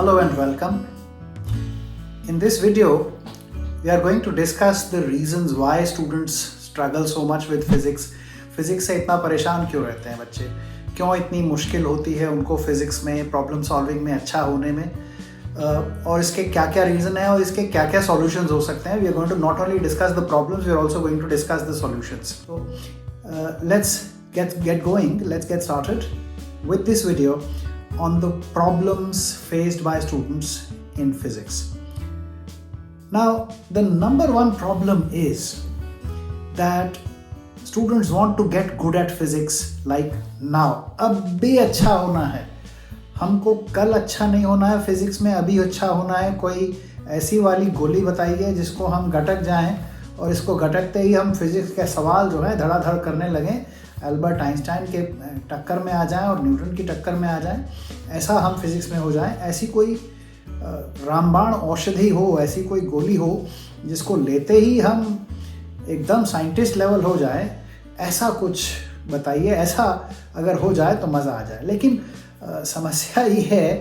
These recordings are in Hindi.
Hello and welcome. In this video, we are going to discuss the reasons why students struggle so much with physics. Physics से इतना परेशान क्यों रहते हैं बच्चे, क्यों इतनी मुश्किल होती है उनको फिजिक्स में, प्रॉब्लम सॉल्विंग में अच्छा होने में, और इसके क्या क्या रीज़न है और इसके क्या क्या सॉल्यूशंस हो सकते हैं. We are going to not only discuss the problems, we are also going to discuss the solutions. So let's get going. Let's get started with this video on the problems faced by students in physics. Now, the number one problem is that students want to get good at physics like now. अब भी अच्छा होना है हमको, कल अच्छा नहीं होना है फिजिक्स में, अभी अच्छा होना है. कोई ऐसी वाली गोली बताइए जिसको हम गटक जाएं और इसको गटकते ही हम फिजिक्स के सवाल जो है धड़ाधड़ करने लगें, एल्बर्ट आइंस्टाइन के टक्कर में आ जाएं और न्यूटन की टक्कर में आ जाएं, ऐसा हम फिजिक्स में हो जाएं. ऐसी कोई रामबाण औषधि हो, ऐसी कोई गोली हो जिसको लेते ही हम एकदम साइंटिस्ट लेवल हो जाए, ऐसा कुछ बताइए. ऐसा अगर हो जाए तो मज़ा आ जाए. लेकिन समस्या ये है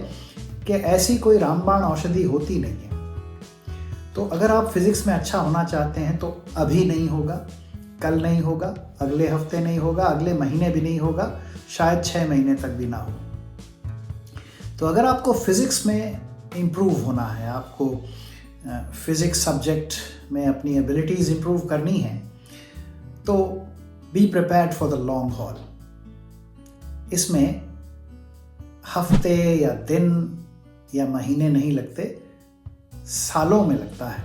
कि ऐसी कोई रामबाण औषधि होती नहीं है. तो अगर आप फिजिक्स में अच्छा होना चाहते हैं तो अभी नहीं होगा, कल नहीं होगा, अगले हफ्ते नहीं होगा, अगले महीने भी नहीं होगा, शायद 6 महीने तक भी ना हो. तो अगर आपको फिजिक्स में इम्प्रूव होना है, आपको फिजिक्स सब्जेक्ट में अपनी एबिलिटीज़ इम्प्रूव करनी है, तो be prepared for the long haul. इसमें हफ्ते या दिन या महीने नहीं लगते, सालों में लगता है.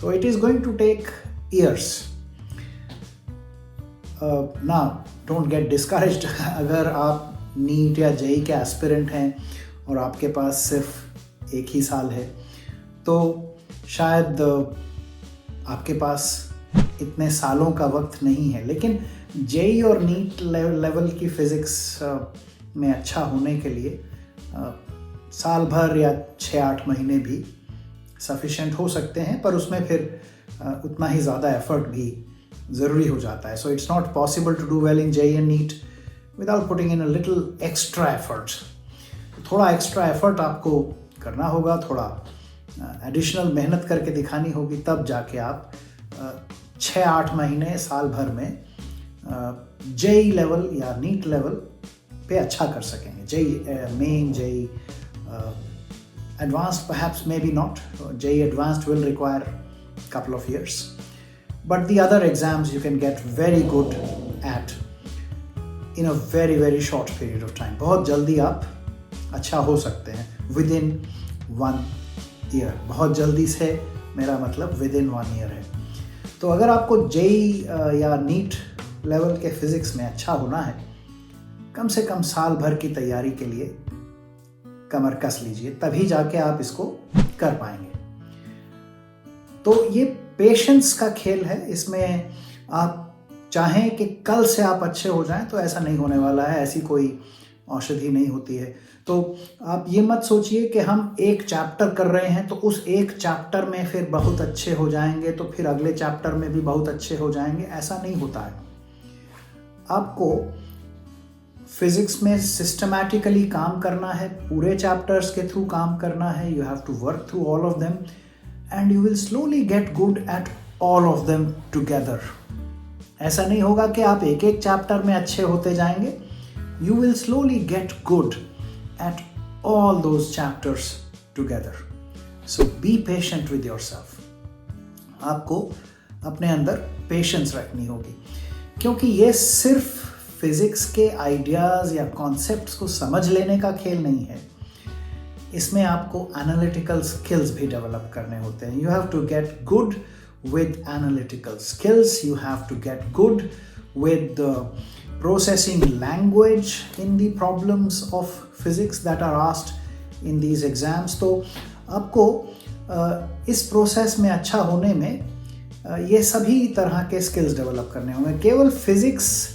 तो it is going to take years. Now don't get discouraged. अगर आप नीट या जेई के एस्पिरेंट हैं और आपके पास सिर्फ 1 ही साल है, तो शायद आपके पास इतने सालों का वक्त नहीं है. लेकिन जेई और नीट लेवल की फ़िज़िक्स में अच्छा होने के लिए साल भर या 6-8 महीने भी सफिशेंट हो सकते हैं, पर उसमें फिर उतना ही ज़्यादा एफर्ट भी ज़रूरी हो जाता है. So it's not possible to do well in JEE and NEET without putting in a little extra effort. थोड़ा एक्स्ट्रा एफर्ट आपको करना होगा, थोड़ा एडिशनल मेहनत करके दिखानी होगी, तब जाके आप 6-8 महीने साल भर में जेई लेवल या नीट लेवल पे अच्छा कर सकेंगे. JEE main, JEE advanced perhaps maybe not. JEE advanced will require a couple of years, but the other exams you can get very good at in a very short period of time. बहुत जल्दी आप अच्छा हो सकते हैं within 1 year. बहुत जल्दी से मेरा मतलब within 1 year है. तो अगर आपको JEE या नीट लेवल के फिजिक्स में अच्छा होना है, कम से कम साल भर की तैयारी के लिए कमर कस लीजिए, तभी जाके आप इसको कर पाएंगे. तो ये पेशेंस का खेल है. इसमें आप चाहें कि कल से आप अच्छे हो जाएं तो ऐसा नहीं होने वाला है. ऐसी कोई औषधि नहीं होती है. तो आप ये मत सोचिए कि हम एक चैप्टर कर रहे हैं तो उस एक चैप्टर में फिर बहुत अच्छे हो जाएंगे तो फिर अगले चैप्टर में भी बहुत अच्छे हो जाएंगे. ऐसा नहीं होता है. आपको फिजिक्स में सिस्टमैटिकली काम करना है, पूरे चैप्टर्स के थ्रू काम करना है. You have to work through all of them and you will slowly get good at all of them together. ऐसा नहीं होगा कि आप एक एक चैप्टर में अच्छे होते जाएंगे. You will slowly get good at all those chapters together. So be patient with yourself. आपको अपने अंदर पेशेंस रखनी होगी, क्योंकि ये सिर्फ फिजिक्स के आइडियाज़ या कॉन्सेप्ट्स को समझ लेने का खेल नहीं है. इसमें आपको एनालिटिकल स्किल्स भी डेवलप करने होते हैं. You have to get good with analytical skills. You have to get good with processing language in the problems of physics that are asked in these exams. तो आपको इस प्रोसेस में अच्छा होने में ये सभी तरह के स्किल्स डेवलप करने होंगे. केवल फिजिक्स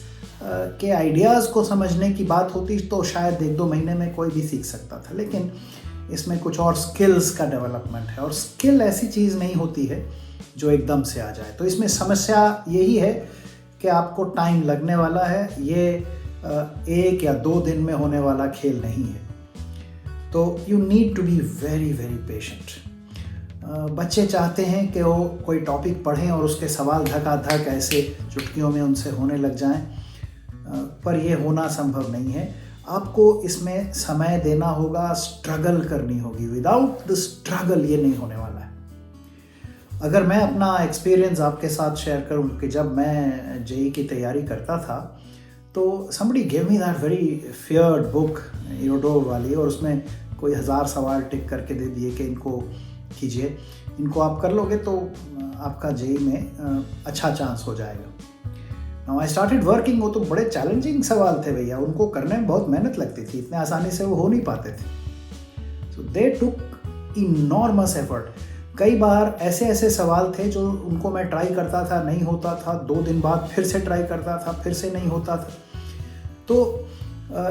के आइडियाज़ को समझने की बात होती तो शायद 1-2 महीने में कोई भी सीख सकता था. लेकिन इसमें कुछ और स्किल्स का डेवलपमेंट है, और स्किल ऐसी चीज़ नहीं होती है जो एकदम से आ जाए. तो इसमें समस्या यही है कि आपको टाइम लगने वाला है. ये 1 या 2 दिन में होने वाला खेल नहीं है. तो you need to be very very patient. बच्चे चाहते हैं कि वो कोई टॉपिक पढ़ें और उसके सवाल धक ऐसे चुटकियों में उनसे होने लग जाएं, पर यह होना संभव नहीं है। आपको इसमें समय देना होगा, स्ट्रगल करनी होगी। विदाउट द स्ट्रगल ये नहीं होने वाला है। अगर मैं अपना एक्सपीरियंस आपके साथ शेयर करूं कि जब मैं जेई की तैयारी करता था तो somebody gave me that very feared book यूडो वाली, और उसमें कोई 1000 सवाल टिक करके दे दिए कि इनको कीजिए, इनको आप कर लोगे तो आपका जेई में अच्छा चांस हो जाएगा। Now I started working. वो तो बड़े चैलेंजिंग सवाल थे भैया, उनको करने में बहुत मेहनत लगती थी, इतने आसानी से वो हो नहीं पाते थे। सो दे टुक इनॉर्मस एफर्ट। कई बार ऐसे ऐसे सवाल थे जो उनको मैं ट्राई करता था, नहीं होता था, 2 दिन बाद फिर से ट्राई करता था, फिर से नहीं होता था। तो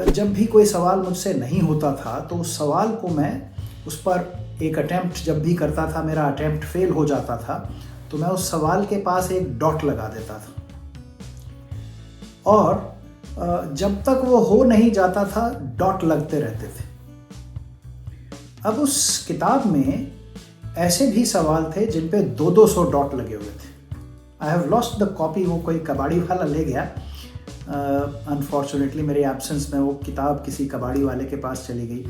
जब भी कोई सवाल मुझसे नहीं होता था तो उस सवाल को मैं उस पर एक अटेम्प्ट जब भी करता था, मेरा अटेम्प्ट फेल हो जाता था, तो मैं उस सवाल के पास एक डॉट लगा देता था, और जब तक वो हो नहीं जाता था डॉट लगते रहते थे। अब उस किताब में ऐसे भी सवाल थे जिन पे 200 डॉट लगे हुए थे। I have lost the copy, वो कोई कबाड़ी वाला ले गया। अनफॉर्चुनेटली मेरे एब्सेंस में वो किताब किसी कबाड़ी वाले के पास चली गई।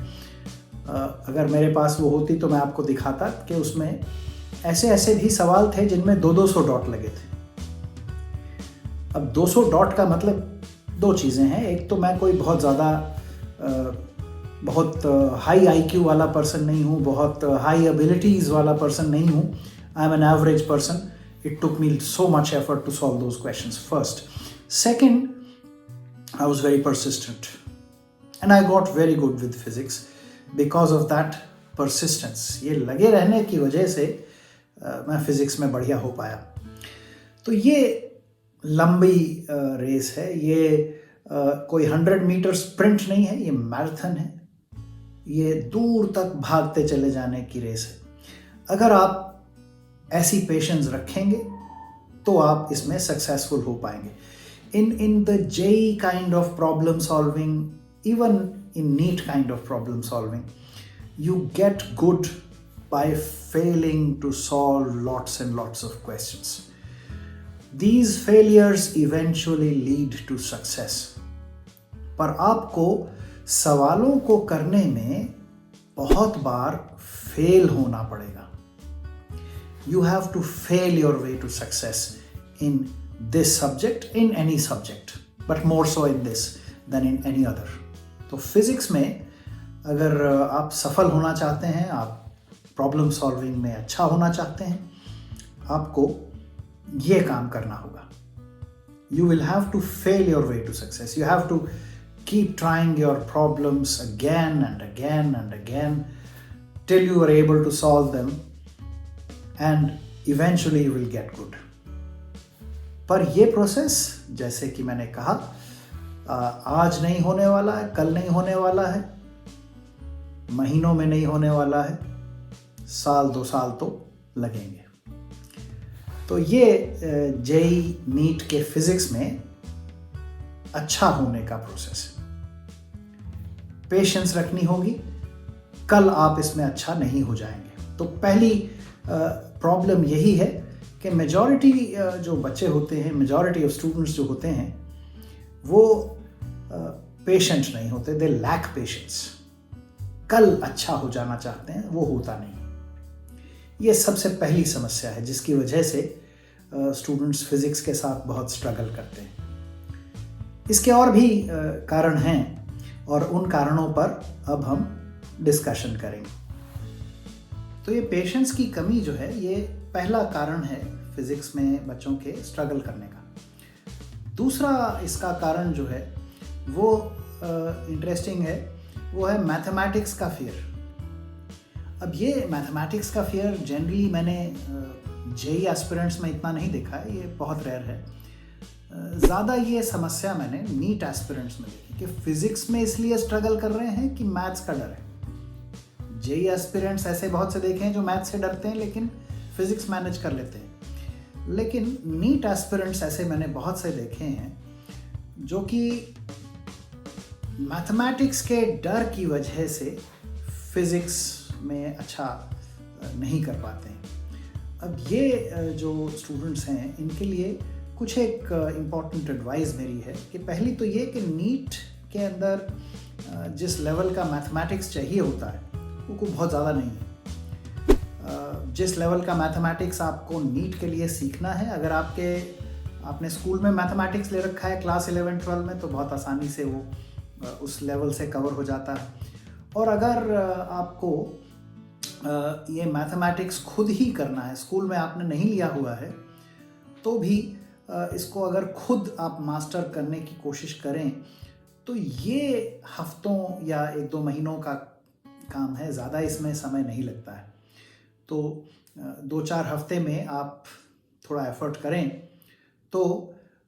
अगर मेरे पास वो होती तो मैं आपको दिखाता कि उसमें ऐसे ऐसे भी सवाल थे जिनमें 200 डॉट लगे थे। अब 200 डॉट का मतलब 2 चीज़ें हैं। एक तो मैं कोई बहुत ज़्यादा बहुत हाई आईक्यू वाला पर्सन नहीं हूँ, बहुत हाई एबिलिटीज़ वाला पर्सन नहीं हूँ। I am an average person. It took me so much effort to solve those questions first. Second, I was very persistent and I got very good with physics because of that persistence। ये लगे रहने की वजह से मैं फिज़िक्स में बढ़िया हो पाया। तो ये लंबी रेस है, ये कोई 100 मीटर स्प्रिंट नहीं है, ये मैराथन है, ये दूर तक भागते चले जाने की रेस है। अगर आप ऐसी पेशेंस रखेंगे तो आप इसमें सक्सेसफुल हो पाएंगे। In the JEE kind of problem solving, even in NEET kind of problem solving, you get good by failing to solve lots and lots of questions. These failures eventually lead to success. पर आपको सवालों को करने में बहुत बार फेल होना पड़ेगा। You have to fail your way to success in this subject, in any subject, but more so in this than in any other। तो फिजिक्स में अगर आप सफल होना चाहते हैं, आप प्रॉब्लम सॉल्विंग में अच्छा होना चाहते हैं, आपको ये काम करना होगा। You will have to fail your way to success. You have to keep trying your problems again and again and again till you are able to solve them, and eventually you will get good। पर ये प्रोसेस, जैसे कि मैंने कहा, आज नहीं होने वाला है, कल नहीं होने वाला है, महीनों में नहीं होने वाला है, 1-2 साल तो लगेंगे। तो ये जेई नीट के फिजिक्स में अच्छा होने का प्रोसेस है। पेशेंस रखनी होगी, कल आप इसमें अच्छा नहीं हो जाएंगे। तो पहली प्रॉब्लम यही है कि मेजॉरिटी जो बच्चे होते हैं, मेजॉरिटी ऑफ स्टूडेंट्स जो होते हैं, वो पेशेंट नहीं होते। They lack patience. कल अच्छा हो जाना चाहते हैं, वो होता नहीं। ये सबसे पहली समस्या है जिसकी वजह से स्टूडेंट्स फिजिक्स के साथ बहुत स्ट्रगल करते हैं। इसके और भी कारण हैं और उन कारणों पर अब हम डिस्कशन करेंगे। तो ये पेशेंस की कमी जो है, ये पहला कारण है फिजिक्स में बच्चों के स्ट्रगल करने का। दूसरा इसका कारण जो है वो इंटरेस्टिंग है, वो है मैथमेटिक्स का फियर। अब ये मैथमेटिक्स का फियर जनरली मैंने जेई एस्पिरेंट्स में इतना नहीं देखा है, ये बहुत रेयर है। ज़्यादा ये समस्या मैंने नीट एस्पिरेंट्स में देखी कि फिजिक्स में इसलिए स्ट्रगल कर रहे हैं कि मैथ्स का डर है। जेई एस्पिरेंट्स ऐसे बहुत से देखे हैं जो मैथ्स से डरते हैं लेकिन फिजिक्स मैनेज कर लेते हैं। लेकिन नीट एस्पिरेंट्स ऐसे मैंने बहुत से देखे हैं जो कि मैथमेटिक्स के डर की वजह से फिज़िक्स में अच्छा नहीं कर पाते हैं। अब ये जो स्टूडेंट्स हैं इनके लिए कुछ एक इम्पॉर्टेंट एडवाइस मेरी है कि पहली तो ये कि नीट के अंदर जिस लेवल का मैथमेटिक्स चाहिए होता है वो कोई बहुत ज़्यादा नहीं है। जिस लेवल का मैथमेटिक्स आपको नीट के लिए सीखना है, अगर आपने स्कूल में मैथमेटिक्स ले रखा है क्लास 11-12 में, तो बहुत आसानी से वो उस लेवल से कवर हो जाता है। और अगर आपको ये मैथमेटिक्स खुद ही करना है, स्कूल में आपने नहीं लिया हुआ है, तो भी इसको अगर खुद आप मास्टर करने की कोशिश करें तो ये हफ्तों या 1-2 महीनों का काम है, ज़्यादा इसमें समय नहीं लगता है। तो 2-4 हफ्ते में आप थोड़ा एफर्ट करें तो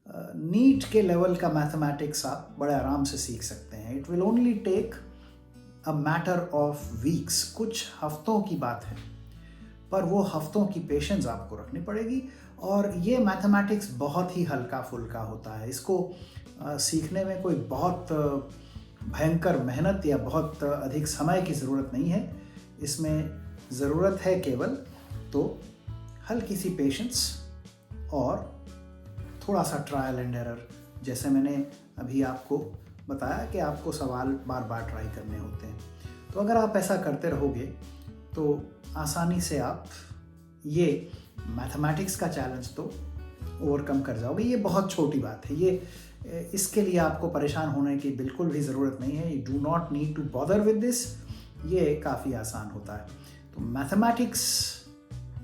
नीट के लेवल का मैथमेटिक्स आप बड़े आराम से सीख सकते हैं। It will only take a matter of weeks, कुछ हफ्तों की बात है, पर वो हफ्तों की पेशेंस आपको रखनी पड़ेगी। और ये मैथमेटिक्स बहुत ही हल्का फुल्का होता है, इसको सीखने में कोई बहुत भयंकर मेहनत या बहुत अधिक समय की ज़रूरत नहीं है। इसमें ज़रूरत है केवल तो हल्की सी पेशेंस और थोड़ा सा ट्रायल एंड एरर। जैसे मैंने अभी आपको बताया कि आपको सवाल बार बार ट्राई करने होते हैं, तो अगर आप ऐसा करते रहोगे तो आसानी से आप ये मैथमेटिक्स का चैलेंज तो ओवरकम कर जाओगे। ये बहुत छोटी बात है, ये इसके लिए आपको परेशान होने की बिल्कुल भी ज़रूरत नहीं है। You do not need to bother with this, ये काफ़ी आसान होता है। तो मैथमेटिक्स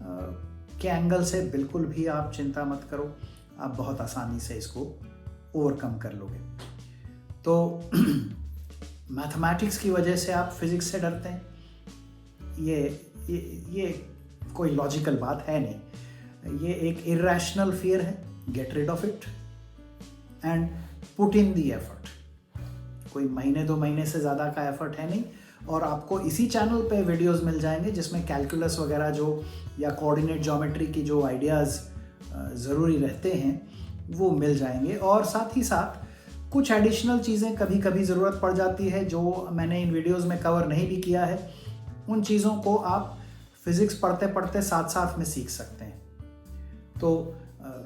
के एंगल से बिल्कुल भी आप चिंता मत करो, आप बहुत आसानी से इसको ओवरकम कर लोगे। तो मैथमेटिक्स की वजह से आप फिज़िक्स से डरते हैं, ये कोई लॉजिकल बात है नहीं। ये एक इरैशनल फियर है। Get rid of it and put in the effort. कोई 1-2 महीने से ज़्यादा का एफर्ट है नहीं, और आपको इसी चैनल पे वीडियोस मिल जाएंगे जिसमें कैलकुलस वगैरह जो या कोऑर्डिनेट ज्योमेट्री की जो आइडियाज़ ज़रूरी रहते हैं वो मिल जाएंगे। और साथ ही साथ कुछ एडिशनल चीज़ें कभी कभी ज़रूरत पड़ जाती है जो मैंने इन वीडियोस में कवर नहीं भी किया है, उन चीज़ों को आप फिज़िक्स पढ़ते पढ़ते साथ साथ में सीख सकते हैं। तो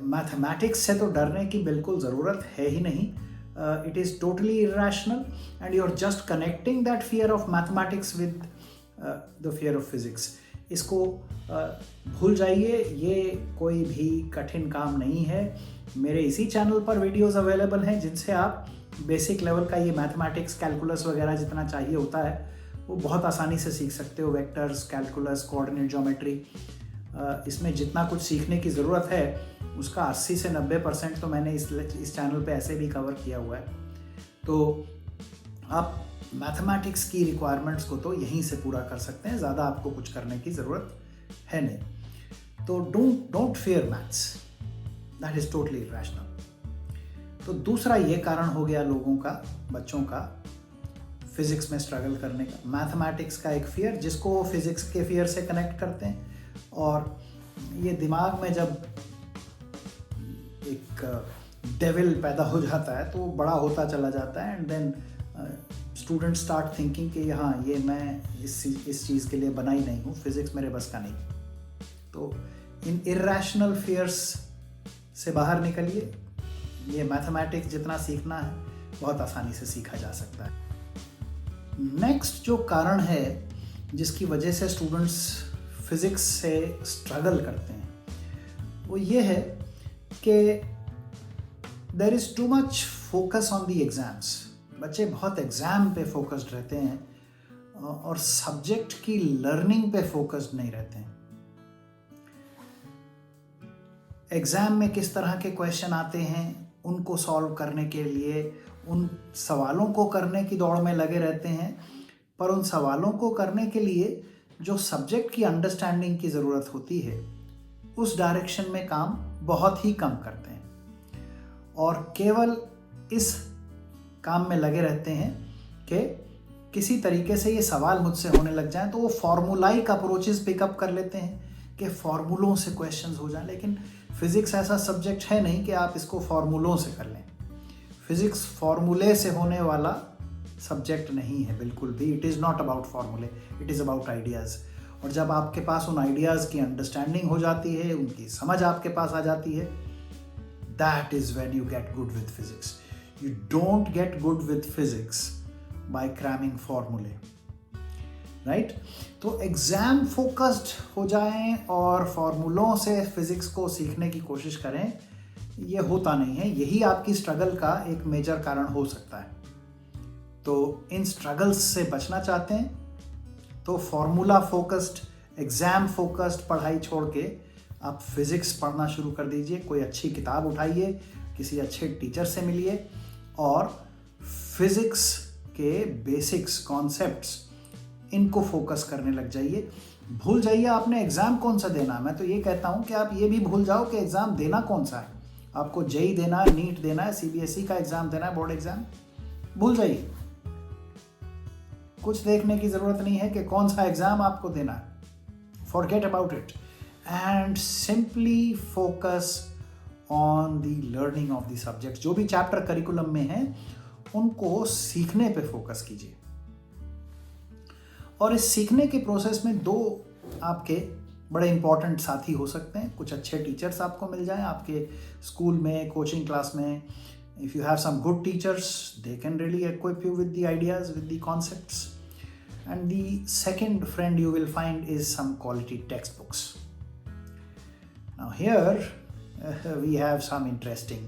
मैथमेटिक्स से तो डरने की बिल्कुल ज़रूरत है ही नहीं। It is totally irrational and you're just connecting that fear of mathematics with the fear of physics. इसको भूल जाइए, ये कोई भी कठिन काम नहीं है। मेरे इसी चैनल पर वीडियोस अवेलेबल हैं जिनसे आप बेसिक लेवल का ये मैथमेटिक्स, कैलकुलस वगैरह जितना चाहिए होता है वो बहुत आसानी से सीख सकते हो। वेक्टर्स, कैलकुलस, कोऑर्डिनेट ज्योमेट्री, इसमें जितना कुछ सीखने की ज़रूरत है उसका 80 से 90% तो मैंने इस चैनल पे ऐसे भी कवर किया हुआ है। तो आप मैथमेटिक्स की रिक्वायरमेंट्स को तो यहीं से पूरा कर सकते हैं, ज़्यादा आपको कुछ करने की ज़रूरत है नहीं। तो don't fear maths, that is totally irrational. तो दूसरा ये कारण हो गया लोगों का, बच्चों का फिज़िक्स में स्ट्रगल करने का, मैथमेटिक्स का एक फियर जिसको वो फिज़िक्स के फियर से कनेक्ट करते हैं। और ये दिमाग में जब एक डेविल पैदा हो जाता है तो बड़ा होता चला जाता है, and then student start thinking कि हाँ ये मैं इस चीज़ के लिए बना ही नहीं हूँ, फिज़िक्स मेरे बस का नहीं। तो इन इरैशनल फियर्स से बाहर निकलिए। ये मैथमेटिक्स जितना सीखना है बहुत आसानी से सीखा जा सकता है। नेक्स्ट जो कारण है जिसकी वजह से स्टूडेंट्स फिज़िक्स से स्ट्रगल करते हैं वो ये है कि there is too much focus on the exams. बच्चे बहुत एग्ज़ाम पे फोकस्ड रहते हैं और सब्जेक्ट की लर्निंग पे फोकस्ड नहीं रहते हैं। एग्ज़ाम में किस तरह के क्वेश्चन आते हैं उनको सॉल्व करने के लिए उन सवालों को करने की दौड़ में लगे रहते हैं, पर उन सवालों को करने के लिए जो सब्जेक्ट की अंडरस्टैंडिंग की ज़रूरत होती है उस डायरेक्शन में काम बहुत ही कम करते हैं और केवल इस काम में लगे रहते हैं कि किसी तरीके से ये सवाल मुझसे होने लग जाएं तो वो फार्मूलाइक अप्रोचेस पिकअप कर लेते हैं कि फार्मूलों से क्वेश्चंस हो जाएं। लेकिन फिज़िक्स ऐसा सब्जेक्ट है नहीं कि आप इसको फार्मूलों से कर लें। फिज़िक्स फार्मूले से होने वाला सब्जेक्ट नहीं है बिल्कुल भी। इट इज़ नॉट अबाउट फॉर्मूले, इट इज़ अबाउट आइडियाज़। और जब आपके पास उन आइडियाज़ की अंडरस्टैंडिंग हो जाती है, उनकी समझ आपके पास आ जाती है, that is when you get good with physics. You don't get good with physics bye cramming फॉर्मूले, राइट? तो एग्जाम फोकस्ड हो जाएं और फॉर्मूलों से फिजिक्स को सीखने की कोशिश करें, ये होता नहीं है। यही आपकी स्ट्रगल का एक मेजर कारण हो सकता है। तो इन स्ट्रगल्स से बचना चाहते हैं तो फॉर्मूला फोकस्ड, एग्जाम फोकस्ड पढ़ाई छोड़ के आप फिजिक्स पढ़ना शुरू कर दीजिए। कोई अच्छी किताब उठाइए, किसी अच्छे टीचर से मिलिए और फिजिक्स के बेसिक्स, कॉन्सेप्ट्स, इनको फोकस करने लग जाइए। भूल जाइए आपने एग्ज़ाम कौन सा देना है। मैं तो ये कहता हूँ कि आप ये भी भूल जाओ कि एग्ज़ाम देना कौन सा है। आपको जेईई देना है, नीट देना है, सीबीएसई का एग्ज़ाम देना है, बोर्ड एग्ज़ाम, भूल जाइए। कुछ देखने की ज़रूरत नहीं है कि कौन सा एग्ज़ाम आपको देना है। Forget about it and simply focus on the learning of the subject. जो भी चैप्टर करिकुलम में है उनको सीखने पे फोकस कीजिए। और इस सीखने के प्रोसेस में दो आपके बड़े इंपॉर्टेंट साथी हो सकते हैं। कुछ अच्छे टीचर्स आपको मिल जाएं आपके स्कूल में, कोचिंग क्लास में। If you have some good teachers, they can really equip you with the ideas, with the concepts. And the second friend you will find is some quality textbooks. Now here we have some interesting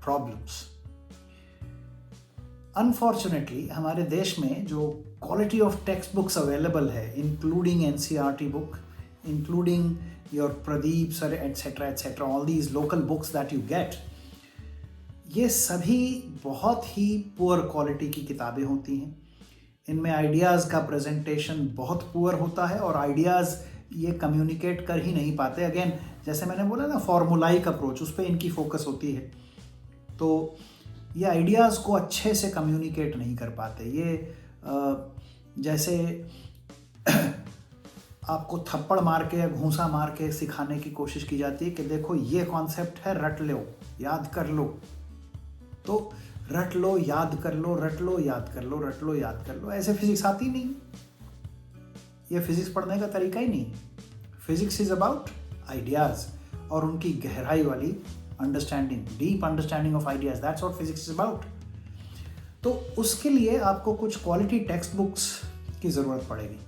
problems. Unfortunately हमारे देश में जो quality of textbooks available है, including NCERT book, including your Pradeep sir etc., all these local books that you get, ये सभी बहुत ही पुअर क्वालिटी की किताबें होती हैं। इनमें आइडियाज़ का प्रेजेंटेशन बहुत पुअर होता है और आइडियाज़ ये कम्युनिकेट कर ही नहीं पाते। अगेन जैसे मैंने बोला ना, फॉर्मूलाइक अप्रोच, उस पर इनकी फोकस होती है। तो ये आइडियाज़ को अच्छे से कम्युनिकेट नहीं कर पाते। ये जैसे आपको थप्पड़ मार के या घूंसा मार के सिखाने की कोशिश की जाती है कि देखो ये कॉन्सेप्ट है, रट लो, याद कर लो। तो रट लो, याद कर लो, रट लो, याद कर लो, रट लो, याद कर लो, ऐसे फिजिक्स आती नहीं। ये फिजिक्स पढ़ने का तरीका ही नहीं। फिजिक्स इज अबाउट आइडियाज़ और उनकी गहराई वाली understanding, deep understanding of ideas, that's what physics is about. तो उसके लिए आपको कुछ क्वालिटी टेक्स्ट बुक्स की ज़रूरत पड़ेगी।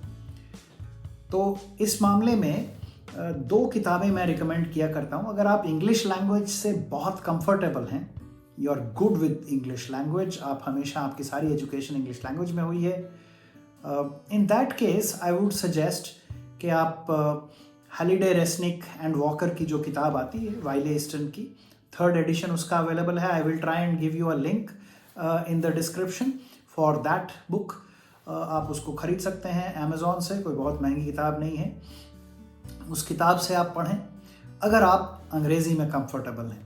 तो इस मामले में दो किताबें मैं रिकमेंड किया करता हूँ। अगर आप इंग्लिश लैंग्वेज से बहुत कंफर्टेबल हैं, you are good with English language, आप हमेशा, आपकी सारी एजुकेशन इंग्लिश लैंग्वेज में हुई है, in that case I would suggest कि आप हैलिडे रेसनिक एंड वॉकर की जो किताब आती है, वाइले ईस्टन की, 3rd एडिशन उसका अवेलेबल है। I will try and give you a link in the description for that book. आप उसको खरीद सकते हैं अमेज़ॉन से, कोई बहुत महंगी किताब नहीं है। उस किताब से आप पढ़ें अगर आप अंग्रेज़ी में कंफर्टेबल हैं।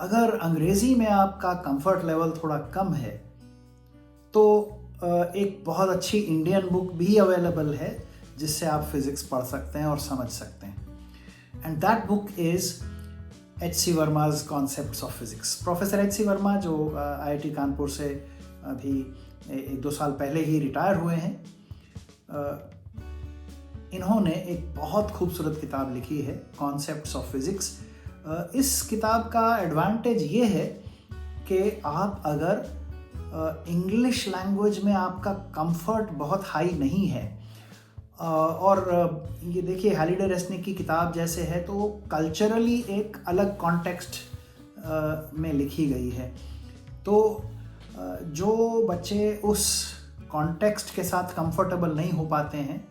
अगर अंग्रेज़ी में आपका कंफर्ट लेवल थोड़ा कम है तो एक बहुत अच्छी इंडियन बुक भी अवेलेबल है जिससे आप फिज़िक्स पढ़ सकते हैं और समझ सकते हैं। And that book is H.C. Verma's concepts of physics. Professor H.C. Verma जो IIT कानपुर से अभी 1-2 साल पहले ही रिटायर हुए हैं, इन्होंने एक बहुत खूबसूरत किताब लिखी है, कॉन्सेप्ट्स ऑफ फिज़िक्स। इस किताब का एडवांटेज ये है कि आप अगर इंग्लिश लैंग्वेज में आपका कंफर्ट बहुत हाई नहीं है, और ये देखिए हैलिडे रेसनिक की किताब जैसे है तो कल्चरली एक अलग कॉन्टेक्स्ट में लिखी गई है, तो जो बच्चे उस कॉन्टेक्स्ट के साथ कंफर्टेबल नहीं हो पाते हैं,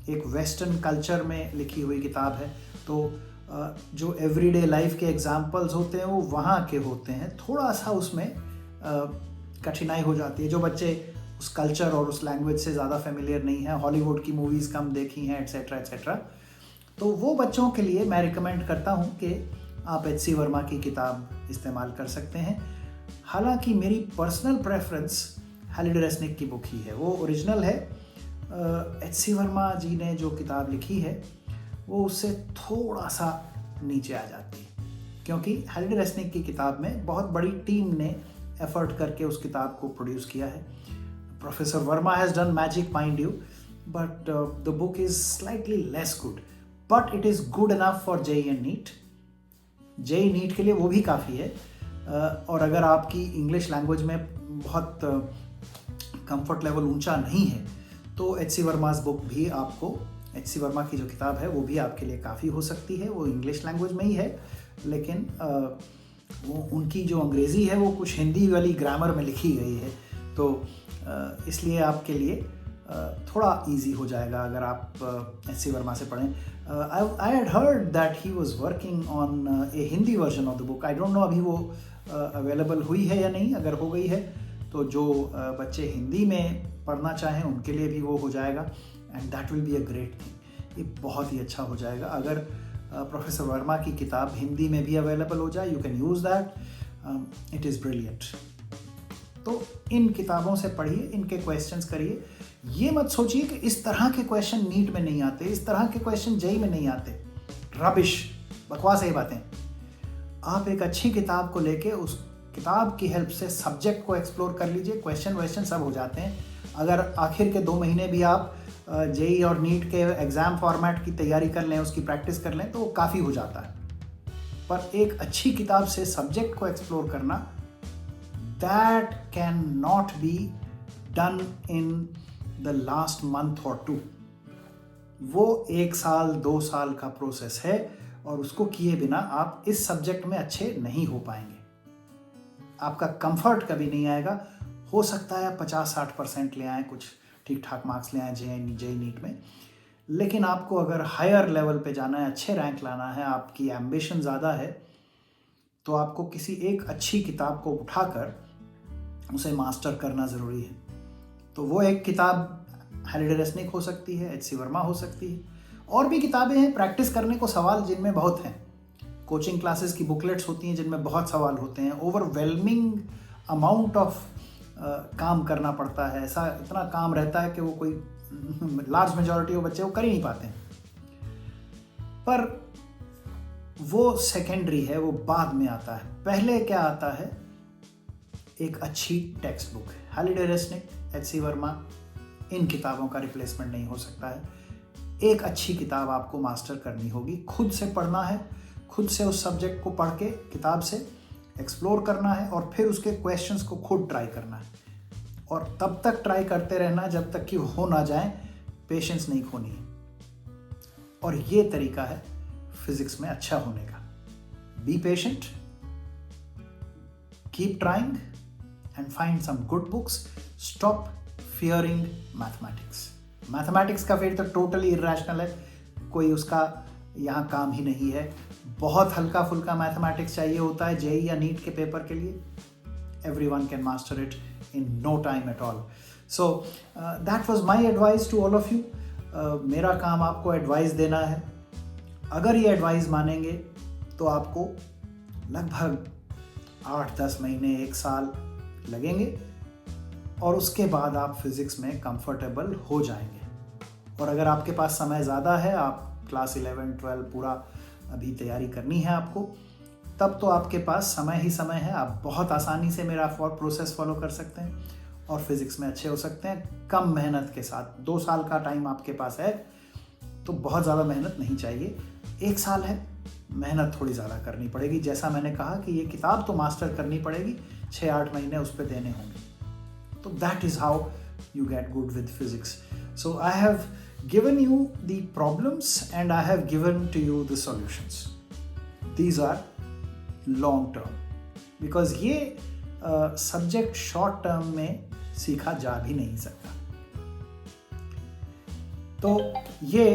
एक वेस्टर्न कल्चर में लिखी हुई किताब है, तो जो एवरीडे लाइफ के एग्जाम्पल्स होते हैं वो वहाँ के होते हैं, थोड़ा सा उसमें कठिनाई हो जाती है। जो बच्चे उस कल्चर और उस लैंग्वेज से ज़्यादा फेमिलियर नहीं है, हॉलीवुड की मूवीज़ कम देखी हैं एट्सेट्रा एट्सेट्रा, तो वो बच्चों के लिए मैं रिकमेंड करता हूँ कि आप H.C. वर्मा की किताब इस्तेमाल कर सकते हैं। हालांकि मेरी पर्सनल प्रेफरेंस हैलिडे रेसनिक की बुक ही है, वो ओरिजिनल है। H.C. वर्मा जी ने जो किताब लिखी है वो उससे थोड़ा सा नीचे आ जाती है, क्योंकि हैलिडे रेसनिक की किताब में बहुत बड़ी टीम ने एफर्ट करके उस किताब को प्रोड्यूस किया है. Professor Verma has done magic, mind you, but the book is slightly less good, but it is good enough for JEE and NEET. JEE NEET के लिए वो भी काफ़ी है. और अगर आपकी इंग्लिश लैंग्वेज में बहुत कंफर्ट लेवल ऊंचा नहीं है तो एच सी वर्मा's बुक भी आपको, एच सी वर्मा की जो किताब है वो भी आपके लिए काफ़ी हो सकती है. वो इंग्लिश लैंग्वेज में ही है, लेकिन वो उनकी जो अंग्रेज़ी है वो कुछ हिंदी वाली ग्रामर में लिखी गई है, तो इसलिए आपके लिए थोड़ा इजी हो जाएगा अगर आप एच सी वर्मा से पढ़ें. I had heard that he was working on A Hindi version of the book. I don't know अभी वो अवेलेबल हुई है या नहीं. अगर हो गई है तो जो बच्चे हिंदी में पढ़ना चाहें उनके लिए भी वो हो जाएगा, and that will be a great thing. ये बहुत ही अच्छा हो जाएगा अगर प्रोफेसर वर्मा की किताब हिंदी में भी अवेलेबल हो जाए. You can use that, it is brilliant. तो इन किताबों से पढ़िए, इनके क्वेश्चंस करिए. ये मत सोचिए कि इस तरह के क्वेश्चन नीट में नहीं आते, इस तरह के क्वेश्चन जेई में नहीं आते. रबिश, बकवास है ये बातें. आप एक अच्छी किताब को लेके उस किताब की हेल्प से सब्जेक्ट को एक्सप्लोर कर लीजिए. क्वेश्चन सब हो जाते हैं. अगर आखिर के 2 महीने भी आप जेई और नीट के एग्ज़ाम फॉर्मेट की तैयारी कर लें, उसकी प्रैक्टिस कर लें, तो वो काफ़ी हो जाता है. पर एक अच्छी किताब से सब्जेक्ट को एक्सप्लोर करना, that can not be done in the last month और 2. वो 1 साल 2 साल का प्रोसेस है, और उसको किए बिना आप इस सब्जेक्ट में अच्छे नहीं हो पाएंगे. आपका कंफर्ट कभी नहीं आएगा. हो सकता है 50-60% ले आएँ, कुछ ठीक ठाक मार्क्स ले आएँ जेई नीट में, लेकिन आपको अगर हायर लेवल पे जाना है, अच्छे रैंक लाना है, आपकी एम्बिशन ज़्यादा है, तो आपको किसी एक अच्छी किताब को उठाकर उसे मास्टर करना ज़रूरी है. तो वो एक किताब हालिडे रेसनिक हो सकती है, एच सी वर्मा हो सकती है. और भी किताबें हैं प्रैक्टिस करने को सवाल जिनमें बहुत हैं. कोचिंग क्लासेस की बुकलेट्स होती हैं जिनमें बहुत सवाल होते हैं. ओवरवेलमिंग अमाउंट ऑफ काम करना पड़ता है. ऐसा इतना काम रहता है कि वो कोई लार्ज मेजॉरिटी ऑफ बच्चे वो कर ही नहीं पाते हैं. पर वो सेकेंडरी है, वो बाद में आता है. पहले क्या आता है? एक अच्छी text book. Halliday Resnick, H C Verma, इन किताबों का रिप्लेसमेंट नहीं हो सकता है. एक अच्छी किताब आपको मास्टर करनी होगी. खुद से पढ़ना है, खुद से उस सब्जेक्ट को पढ़ के किताब से एक्सप्लोर करना है, और फिर उसके क्वेश्चंस को खुद ट्राई करना है. और तब तक ट्राई करते रहना जब तक कि हो ना जाए. पेशेंस नहीं खोनी है. और ये तरीका है फिजिक्स में अच्छा होने का. Be patient, keep trying and find some good books. Stop fearing mathematics. Mathematics का फिर तो टोटली इरेशनल है, कोई उसका यहाँ काम ही नहीं है. बहुत हल्का फुल्का मैथमेटिक्स चाहिए होता है जेई या नीट के पेपर के लिए. Everyone can master it in no time at all. So that was my advice to all of you. मेरा काम आपको एडवाइस देना है. अगर ये एडवाइस मानेंगे तो आपको लगभग 8-10 महीने 1 साल लगेंगे, और उसके बाद आप फिज़िक्स में कंफर्टेबल हो जाएंगे. और अगर आपके पास समय ज़्यादा है, आप क्लास 11-12 पूरा अभी तैयारी करनी है आपको, तब तो आपके पास समय ही समय है. आप बहुत आसानी से मेरा प्रोसेस फॉलो कर सकते हैं और फिज़िक्स में अच्छे हो सकते हैं कम मेहनत के साथ. 2 साल का टाइम आपके पास है तो बहुत ज़्यादा मेहनत नहीं चाहिए. 1 साल है, मेहनत थोड़ी ज़्यादा करनी पड़ेगी. जैसा मैंने कहा कि ये किताब तो मास्टर करनी पड़ेगी, 6-8 महीने उस पर देने होंगे. So that is how you get good with physics. So I have given you the problems and I have given to you the solutions. These are long term, because ये subject short term में सीखा जा भी नहीं सकता. तो ये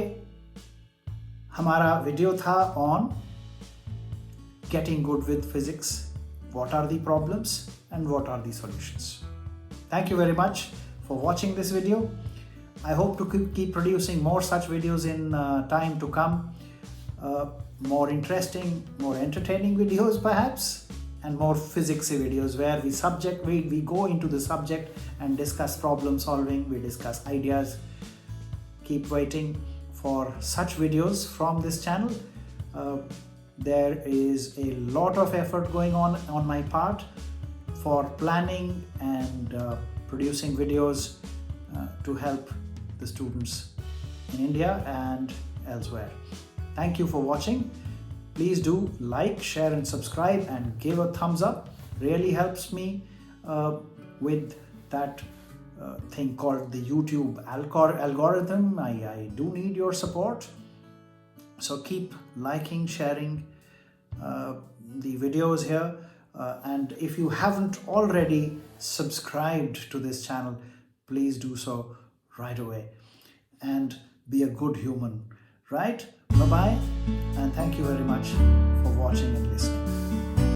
हमारा वीडियो था on getting good with physics. What are the problems and what are the solutions? Thank you very much for watching this video. I hope to keep producing more such videos in time to come. More interesting, more entertaining videos perhaps, and more physicsy videos where we go into the subject and discuss problem solving, we discuss ideas. Keep waiting for such videos from this channel. There is a lot of effort going on my part. for planning and producing videos to help the students in India and elsewhere. Thank you for watching. Please do like, share and subscribe and give a thumbs up. Really helps me with that thing called the YouTube algorithm. I do need your support. So keep liking, sharing the videos here. And if you haven't already subscribed to this channel, please do so right away and be a good human, right? Bye-bye, and thank you very much for watching and listening.